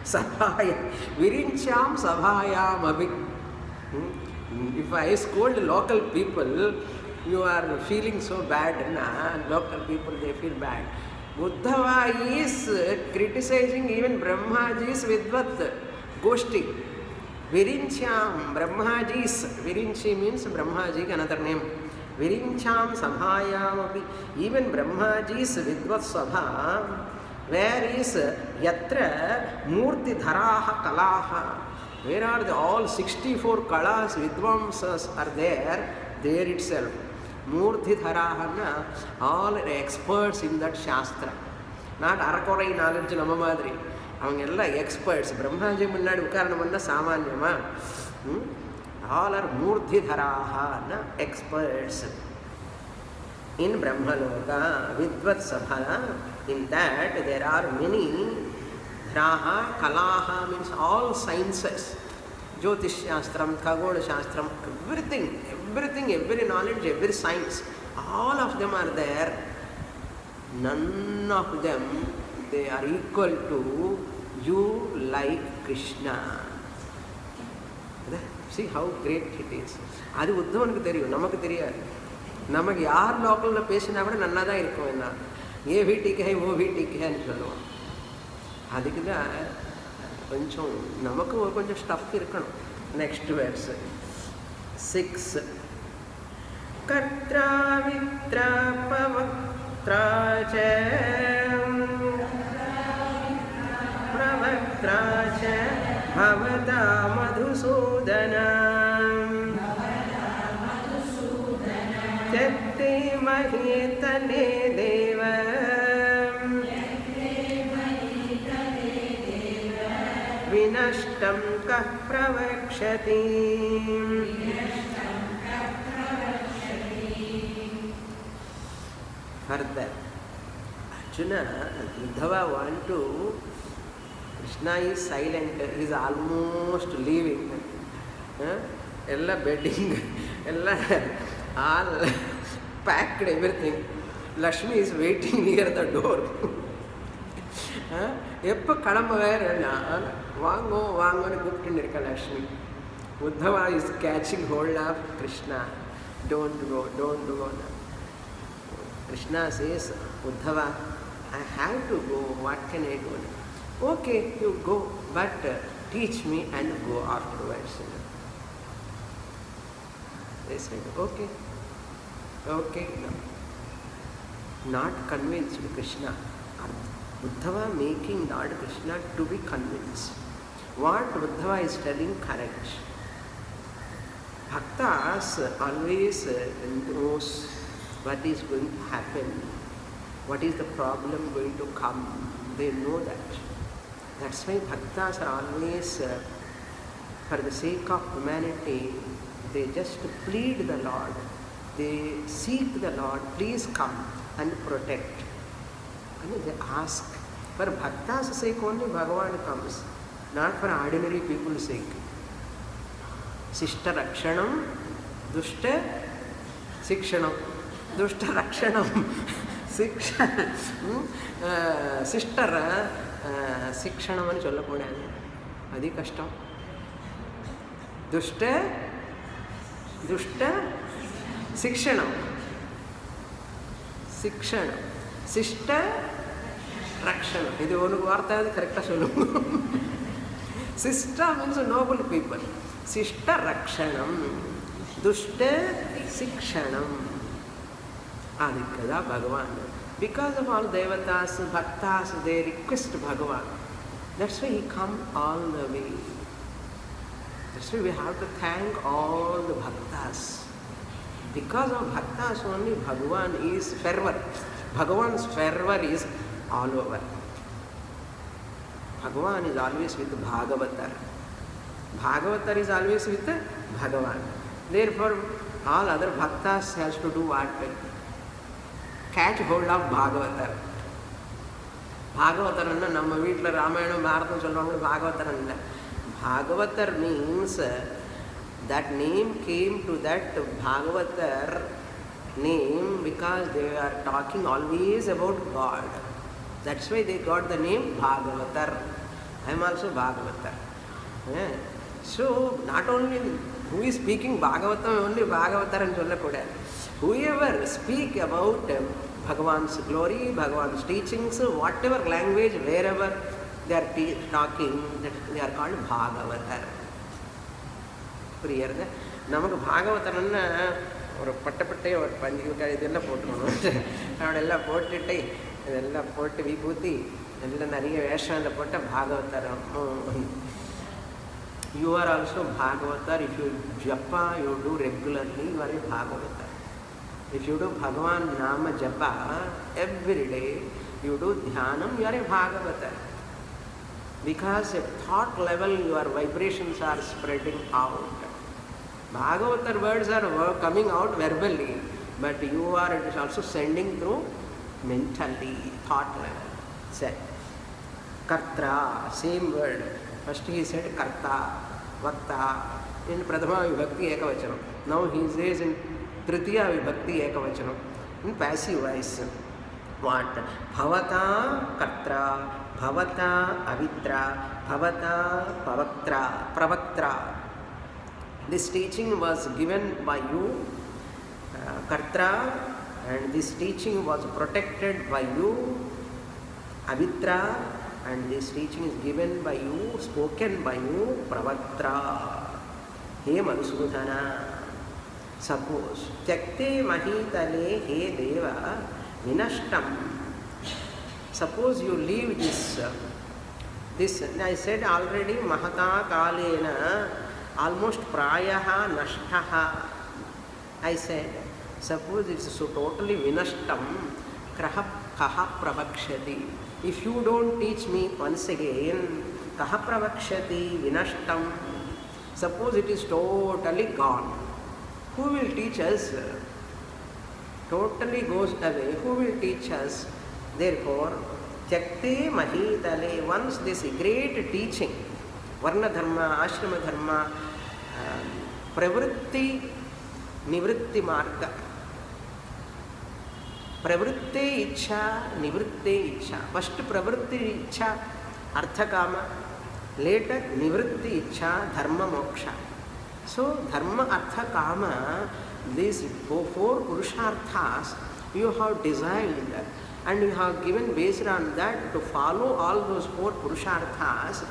Sabhaya, Virincham Sabhayam Abhi. If I scold local people, you are feeling so bad, na? Local people, they feel bad. Uddhava is criticizing even Brahmaji's Vidvat Goshti. Virincham, Brahmaji's, Virinchi means Brahmaji, another name. Virincham Sabhayam Abhi. Even Brahmaji's Vidvat Sabha, where is Yatra Murti Dharaha Kalaha. Where are the all 64 Kalas, Vidvamsas are there itself. Murti Dharahana, all experts in that Shastra. Not Arakorai knowledge nama madri. அவங்க எல்லாம் experts. Brahmaji முன்னாடி உட்காரணம்னா சாமானியமா? All are மூர்த்தி தராஹான experts in Brahmaloka வித்வத் சபா. In that there are many தராஹா கலாஹா means all sciences. Jyotish Shastram, Khagoda Shastram, everything, every knowledge, every science, all of them are there. None of them, they are equal to you like Krishna. See how great it is. அது உத்தவனுக்கு தெரியும், நமக்கு தெரியாது. நமக்கு யார் லோக்கலில் பேசினா கூட நல்லா தான் இருக்கும். என்ன ஏ வீட்டுக்கு ஓ வீட்டுக்குன்னு சொல்லுவோம். அதுக்கு தான் கொஞ்சம் நமக்கு ஒரு கொஞ்சம் ஸ்டஃப் இருக்கணும். Next verse 6. கர்த்ரா வித்ரா பவக்த்ரா ச பிரவக்த்ரா ச பவதா மதுசூதனா த்யக்தே மஹேதனே தேவ வினஷ்டம் கஹ பிரவக்ஷதி. Further, Arjuna, Uddhava want to, Krishna is silent, he is almost leaving. Ella bedding, ella all packed everything. Lakshmi is waiting near the door. எப்போ கிளம்ப வேறன்னா வாங்கோ வாங்கோன்னு கூப்பிட்டு இருக்க Lakshmi. Uddhava is catching hold of Krishna. Don't go, don't go. Krishna says, Uddhava, I have to go. What can I do? Okay, you go, but teach me and go afterwards. They said, okay. Okay. No. Not convinced Krishna. Uddhava making Lord Krishna to be convinced. What Uddhava is telling correct. Bhaktas always knows what is going to happen, what is the problem going to come. They know that. That's why Bhaktas are always, for the sake of humanity, they just plead the Lord. They seek the Lord, please come and protect. And they ask. For Bhaktas' sake only Bhagavan comes, not for ordinary people's sake. Sishta Rakshanam, Dushta Sikshanam. Dushta Rakshanam, Sister Sikshanam అని சொல்லக்கூடாது, అది కష్టం. దుష్ట శిక్షణం, శిక్షణం, శిష్ట రక్షణం. ఇది உனக்கு வார்த்தை கரெக்டாக சொல்லுங்க. Sishta means noble people. Sishta Rakshanam, Dushta Sikshanam. Adikada Bhagavan. Because of all devatas, bhaktas, they request Bhagavan. That's why he come all the way. That's why we have to thank all the bhaktas. Because of bhaktas only Bhagavan is fervor. Bhagavan's fervor is all over. Bhagavan is always with Bhagavatar. Bhagavatar is always with Bhagavan. Therefore, all other bhaktas has to do what? Catch hold of Bhagavatar. Bhagavatar anna namma veetla Ramayana Bharatam solravanga Bhagavatar anna. Bhagavatar means that name came to that Bhagavatar name because they are talking always about God. That's why they got the name Bhagavatar. I am also Bhagavatar. Yeah. So, not only who is speaking Bhagavatam, only Bhagavatar and Sollakuda. Whoever speak about Bhagavan's glory, Bhagavan's teachings, whatever language, wherever they are talking, they are called Bhagavatar. புரியுறது? நமக்கு பாகவதம்னா ஒரு பட்டப்பட்டே ஒரு பஞ்சு இதெல்லாம் போட்டுக்கணும். அவனெல்லாம் போட்டுட்டு இதெல்லாம் போட்டு விபூதி எல்லாம் நிறைய வேஷம் அதில் போட்டால் பாகவதரம். You are also Bhagavatar. If you japa, you do regularly, you are a Bhagavatar. If you do Bhagavan Nama Japa every day, you do Dhyanam, you are a Bhagavatar. Because at thought level, your vibrations are spreading out. Bhagavatar words are coming out verbally, but you are also sending through mentally, thought level. Said. Kartra, same word. First he said Karta, Vakta, in Pradhama Vibhakti Ekavachanam. Now he says in Tritiya Vibhakti Ekavachanam, in passive voice. What? Bhavata Kartra, Bhavata Avitra, Bhavata Pravaktra. This teaching was given by you, Kartra, and this teaching was protected by you, Avitra, and this teaching is given by you, spoken by you, Pravatra. He Madhusudana. Suppose, Tyakte Mahitale He Deva Vinashtam. Suppose you leave this, I said already, Mahata Kalena, almost Prayaha Nashtaha. I said, suppose it's so totally Vinashtam, Kaha Pravakshati. If you don't teach me once again, Kaha Pravakshati Vinashtam, suppose it is totally gone. Who will teach us? Totally goes away. Who will teach us? Therefore, Tyakte Mahitale, once this great teaching, Varna Dharma, Ashrama Dharma, Pravritti, Nivritti Marga, pravritte ichha, nivritte ichha. First pravritti ichha, artha kama. Later nivritti ichha, dharma moksha. So dharma, artha, kama, these four purusharthas you have designed, and you have given based on that to follow all those four purusharthas.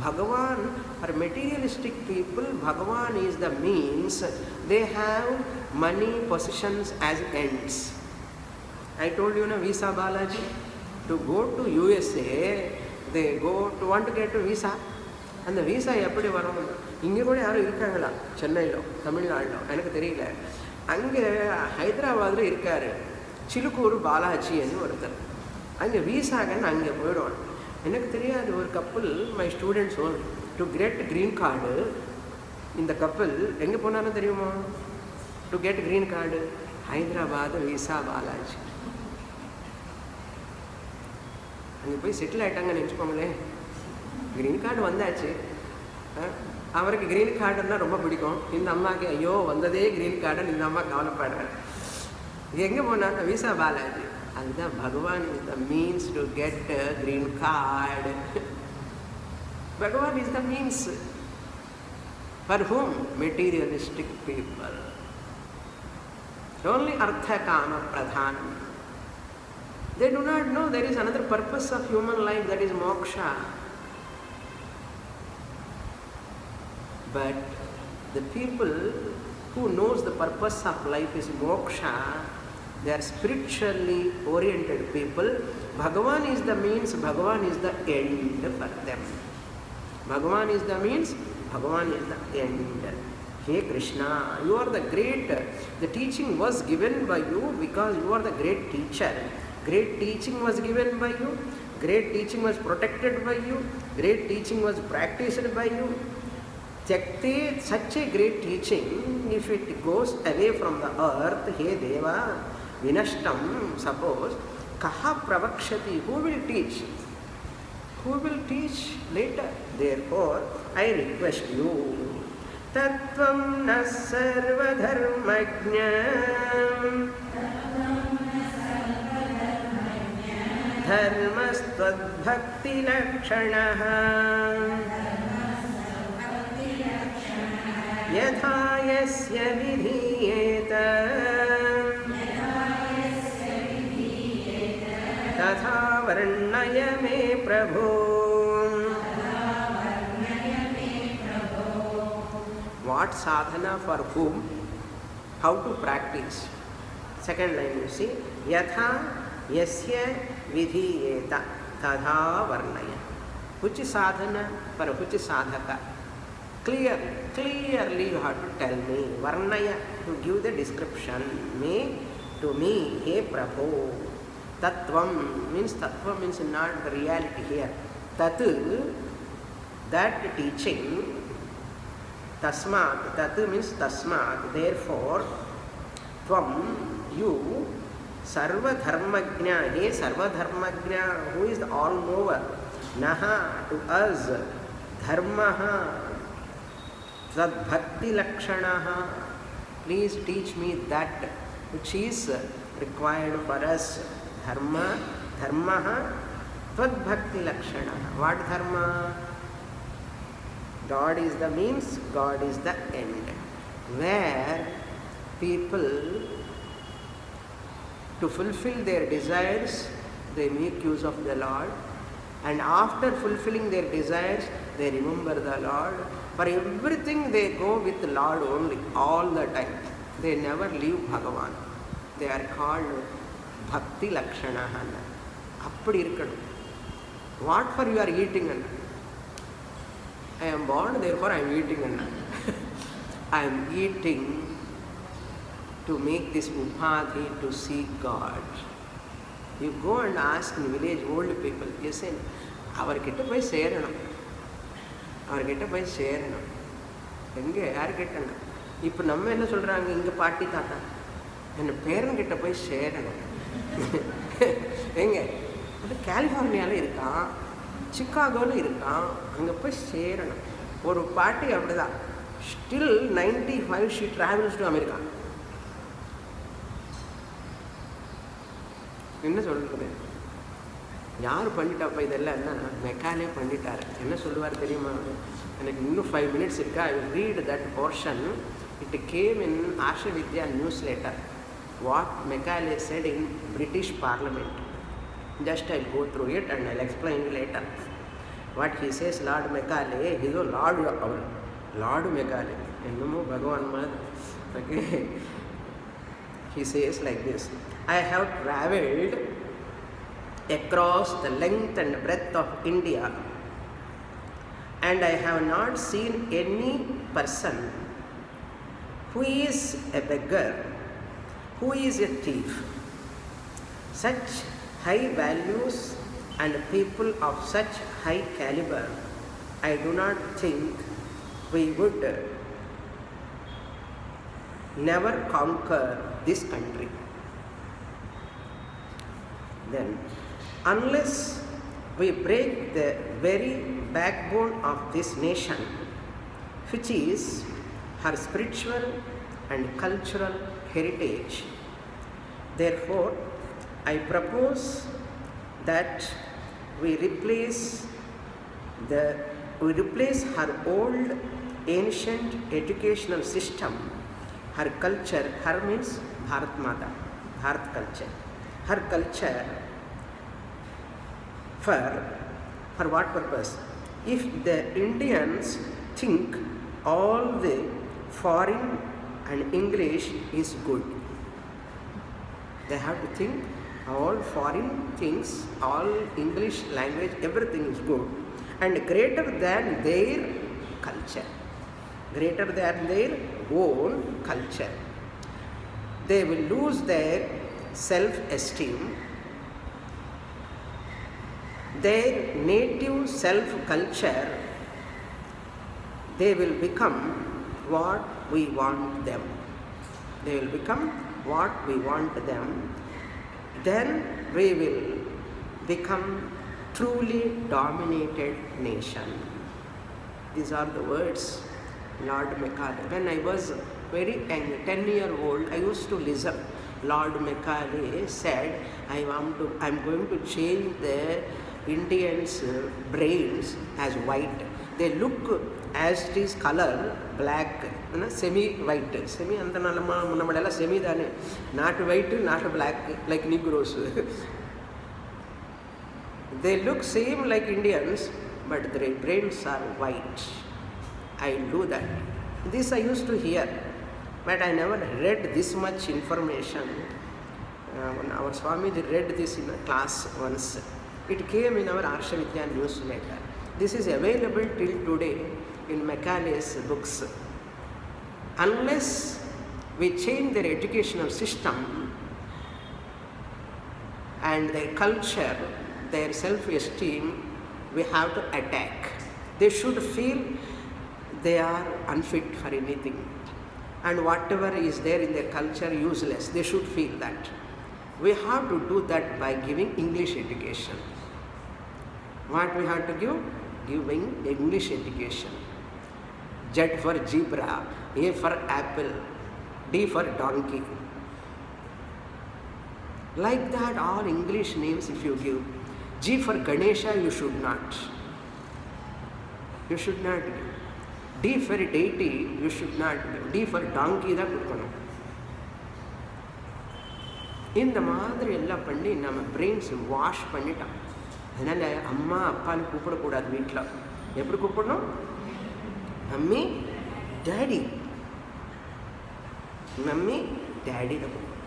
Bhagavan, for materialistic people, Bhagavan is the means. They have money, possessions as ends. I told you, Visa Balaji, to go to USA, they want to get a visa. And the visa எப்படி வரும்? இங்கே கூட யாரும் இருக்காங்களா? சென்னையிலோ தமிழ்நாட்டிலோ எனக்கு தெரியல. அங்கே ஹைதராபாத்தில் இருக்கார் சிலுக்கூர் பாலாஜின்னு ஒருத்தர். அங்கே வீசாகன்னு அங்கே போயிடுவான். எனக்கு தெரியாது ஒரு கப்பல், my students own to get green card. இந்த கப்பல் எங்கே போனாலும் தெரியுமா? To get green card Hyderabad visa Balaji. அங்கே போய் செட்டில் ஆகிட்டாங்கன்னு நினச்சிக்கோங்களேன். க்ரீன் கார்டு வந்தாச்சு. அவருக்கு க்ரீன் கார்டுன்னா ரொம்ப பிடிக்கும். இந்த அம்மாவுக்கு ஐயோ வந்ததே க்ரீன் கார்டுன்னு இந்த அம்மா கவலைப்படுறேன். இது எங்கே போனாலும் வீசா பாலாஜி. அதுதான் பகவான் is the means to get green card. பகவான் is the means for whom? Materialistic people. only artha kama pradhan. They do not know there is another purpose of human life, that is moksha. But the people who knows the purpose of life is moksha, they are spiritually oriented people. Bhagavan is the means, Bhagavan is the end for them. Bhagavan is the means, Bhagavan is the end. Hey Krishna, you are the great. The teaching was given by you because you are the great teacher. Great teaching was given by you. Great teaching was protected by you. Great teaching was practiced by you. Tyakte, such a great teaching, if it goes away from the earth, hey Deva, vinashtam, suppose, kaha pravakshati, who will teach? Who will teach later? Therefore, I request you, tattvam na sarva dharmajnam, dharmastvad bhakti lakshanaha, यथा यस्य विधीयेत तथा वर्णय मे प्रभो. What sadhana for whom? How to practice? Second line you see, yatha yasya vidhiyeta tadha varnaya. Which sadhana for which sadhaka? Clearly you have to tell me. Varnaya, to give the description. Me, to me, hey Prabhu. Tattvam means not the reality here. Tatu, that teaching. Tasmat, tatu means tasmat. Therefore, tvam, you, sarva dharmajna, hey sarva dharmajna, who is the all-knower. Naha, to us, dharmaha, Tad bhakti lakshanaha, please teach me that which is required for us. Dharma, dharmaha, tad bhakti lakshanaha. What dharma? God is the means, God is the end. Where people, to fulfill their desires, they make use of the Lord, and after fulfilling their desires, they remember the Lord. For everything they go with the Lord only, all the time. They never leave Bhagavan. They are called Bhakti Lakshanaha. Appadi irukadum. What for you are eating? I am born, therefore I am eating. I am eating to make this upadhi to seek God. You go and ask in village old people, you say, avarkitta poi seranam. அவர்கிட்ட போய் சேரணும். எங்கே யார்கிட்டங்க? இப்போ நம்ம என்ன சொல்கிறாங்க, இங்கே பாட்டி தாத்தா என்ன பேரன்கிட்ட போய் சேரணும். எங்கே? அது கலிஃபோர்னியாவில் இருக்கான், சிக்காகோவில் இருக்கான், அங்கே போய் சேரணும். ஒரு பாட்டி அப்படிதான், still 95 she travels to America. என்ன சொல்கிறது? யார் பண்ணிட்டாப்பா இதெல்லாம்னா மெக்காலே பண்ணிட்டார். என்ன சொல்லுவார் தெரியுமா? எனக்கு இன்னும் 5 minutes இருக்கா. I will read that portion. It came in Arsha Vidya newsletter. What Macaulay said in British parliament. Just I'll go through it and I'll explain later. What he says, Lord Macaulay, he is a Lord our Lord Macaulay. Ennumo Bhagavan Mad. Okay. He says like this: I have travelled across the length and breadth of India, and I have not seen any person who is a beggar, who is a thief. Such high values and people of such high caliber, I do not think we would never conquer this country. Then, unless we break the very backbone of this nation, which is her spiritual and cultural heritage, therefore, I propose that we replace her old ancient educational system, her culture, her means Bharat Mata, Bharat culture, her culture for what purpose? If the Indians think all the foreign and English is good, they have to think all foreign things, all English language, everything is good and greater than their culture, greater than their own culture. They will lose their self-esteem, their native self-culture. They will become what we want them. They will become what we want them. Then we will become truly dominated nation. These are the words Lord Macaulay. When I was very young, 10-year-old, I used to listen. Lord Macaulay said, I'm going to change the Indians' brains as white. They look as it is color black, semi white, semi anta nammadella semi dane, not white, not black like Negroes. They look same like Indians, but their brains are white. I do that. This I used to hear, but I never read this much information. When our Swamiji read this in a class once. It came in our Arsha Vidya newsletter. This is available till today in Macaulay's books. Unless we change their educational system and their culture, their self-esteem, we have to attack. They should feel they are unfit for anything, and whatever is there in their culture useless. They should feel that. We have to do that by giving English education. What we have to give? Giving English education. Z for zebra, A for apple, D for donkey. Like that, all English names if you give. G for Ganesha, you should not. You should not give. D for deity, you should not give. D for donkey, தான் கொடுக்கணும். இந்த மாதிரி எல்லாம் பண்ணி நம்ம brains wash பண்ணிட்டோம். அதனால் அம்மா அப்பான்னு கூப்பிடக்கூடாது வீட்டில். எப்படி கூப்பிடணும்? மம்மி டேடி, மம்மி டேடி தான் கூப்பிடணும்.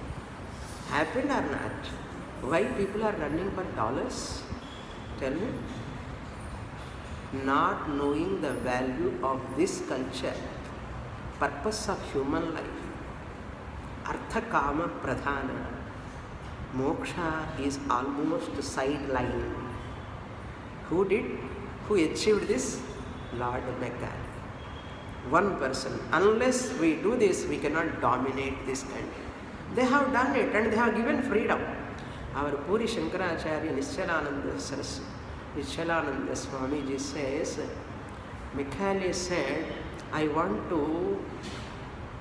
Happened or not? Why people are running for dollars? Tell me. Not knowing the value of this culture, purpose of human life. Artha kama pradhana. Moksha is almost sideline. Who did? Who achieved this? Lord Macaulay. One person. Unless we do this, we cannot dominate this country. They have done it and they have given freedom. Our Puri Shankaracharya Nichalananda Swamiji says, Macaulay said, I want to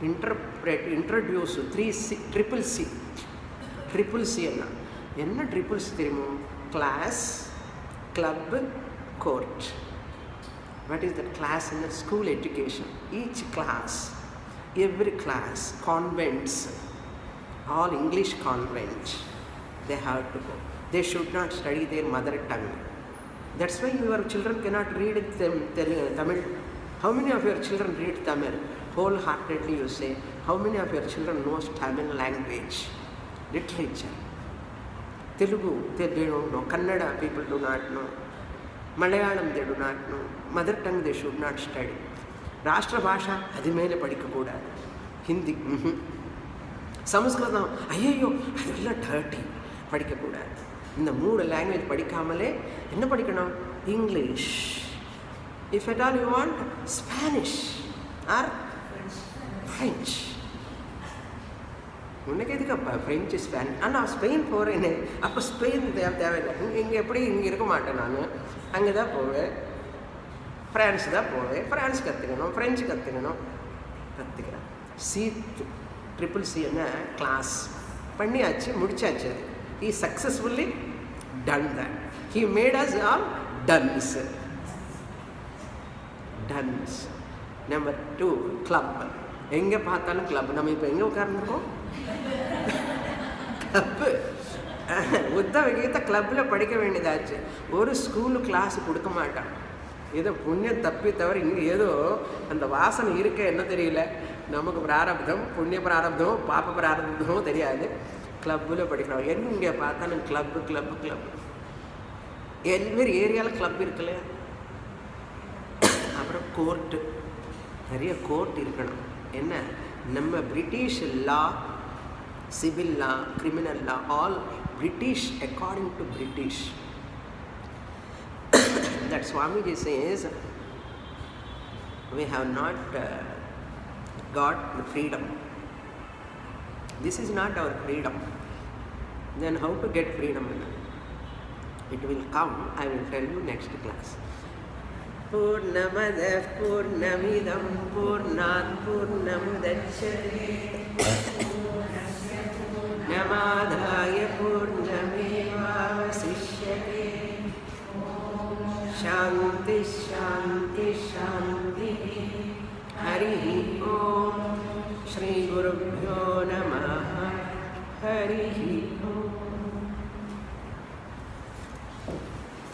introduce triple C. என்ன triples தெரியுமோ? Class, club, court. What is that class in the school education? Each class, every class, convents, all English convents, they have to go. They should not study their mother tongue. That's why your children cannot read Tamil. How many of your children read Tamil? Wholeheartedly you say, how many of your children knows Tamil language, literature? Telugu, they don't know. Kannada, people do not know. Malayalam, they do not know. Mother tongue, they should not study. Rashtra Bhasha, adi mele padikkakoodadu. Hindi, Sanskritam, ayyo, adella dirty, padikkakoodadu. இந்த 3 language படிக்காமலே என்ன படிக்கணும்? English. If at all you want, Spanish or French. உனக்கு எதுக்கப்பா French, Spanish? நான் Spain போகிறேன்னு. அப்போ Spain தேவையில்லை. இங்கே எப்படி இங்கே இருக்க மாட்டேன் நான், அங்கே தான் போவேன். ஃப்ரான்ஸ் தான் போவேன். ஃப்ரான்ஸ் கற்றுக்கணும், ஃப்ரெஞ்சு கற்றுக்கணும், கற்றுக்கிறேன். ட்ரிபிள் சி என்ன கிளாஸ் பண்ணியாச்சு, முடிச்சாச்சு. அது he successfully done that. He made us all duns. Number 2, club. எங்கே பார்த்தாலும் கிளப். நம்ம இப்போ எங்கே உட்கார்ந்துருக்கோம்? கிளப்பு. உத்த விகிதத்தை கிளப்பில் படிக்க வேண்டியதாச்சு. ஒரு ஸ்கூலு கிளாஸ் கொடுக்க மாட்டான். ஏதோ புண்ணியம் தப்பி தவிர இங்கே ஏதோ அந்த வாசனை இருக்க என்ன தெரியல. நமக்கு பிராரப்தம், புண்ணிய பிராரப்தமோ பாப்ப பிராரப்தமோ தெரியாது. கிளப்பில் படிக்கிறோம். எங்கே பார்த்தாலும் கிளப்பு கிளப்பு கிளப்பு. எல்வேறு ஏரியாவில் கிளப் இருக்குல்ல. அப்புறம் கோர்ட்டு, நிறைய கோர்ட் இருக்கணும். என்ன, நம்ம British law, civil law, criminal law, all British, according to British. That Swamiji says, we have not got the freedom. This is not our freedom. Then how to get freedom? It will come. I will tell you next class. Purnamada Purnamidam Purnat Purnamudachyate Namadhaya Purnamevavasishyate. Shanti Shanti Shanti. Hari Om. Shri Gurubhyo Namaha. Hari